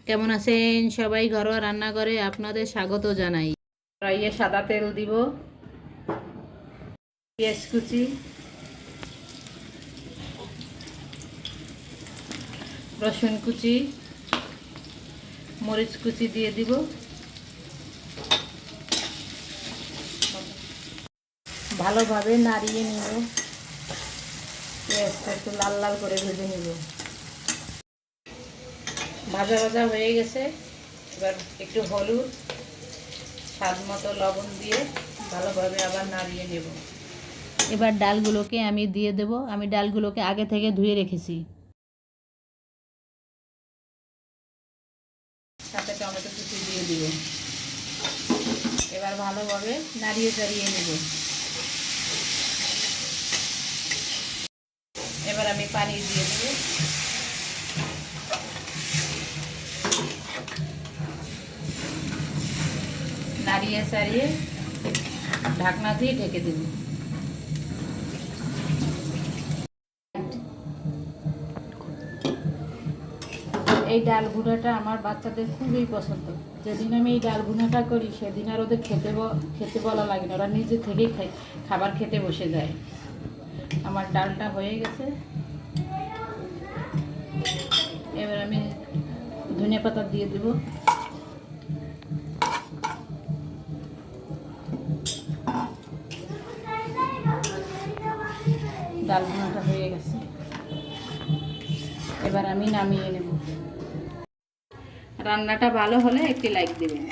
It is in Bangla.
কেমন আছেন সবাই? ঘরোয়া রান্নাঘরে আপনাদের স্বাগত জানাই। কড়াইয়ে সাদা তেল দিব, পেঁয়াজ কুচি, রসুন কুচি, মরিচ কুচি দিয়ে দিব। ভালোভাবে নাড়িয়ে নিব, পেঁয়াজটা একটু লাল লাল করে ভেজে নিব। ভাজা ভাজা হয়ে গেছে। এবার একটু হলুদ, স্বাদ মতো লবণ দিয়ে ভালোভাবে আবার নাড়িয়ে নেব। এবার ডালগুলোকে আমি দিয়ে দেব। আমি ডালগুলোকে আগে থেকে ধুয়ে রেখেছি। সাথে টমেটো কুচি দিয়ে দিব। এবার ভালোভাবে নাড়িয়ে চাড়িয়ে নেব। এবার আমি পানি দিয়ে দেব। নাড়িয়ে চাড়িয়ে ঢাকনা দিয়ে ঢেকে দেব। এই ডাল ভুনাটা আমার বাচ্চাদের খুবই পছন্দ। যেদিন আমি এই ডাল ভুনাটা করি সেদিন আর ওদের খেতে বলা লাগে না, ওরা নিজে থেকেই খাবার খেতে বসে যায়। আমার ডালটা হয়ে গেছে। এবার আমি ধনিয়া পাতা দিয়ে দেব। ডাল ভুনাটা হয়ে গেছে। এবার আমি নামিয়ে নেব। রান্নাটা ভালো হলে একটি লাইক দেবেন।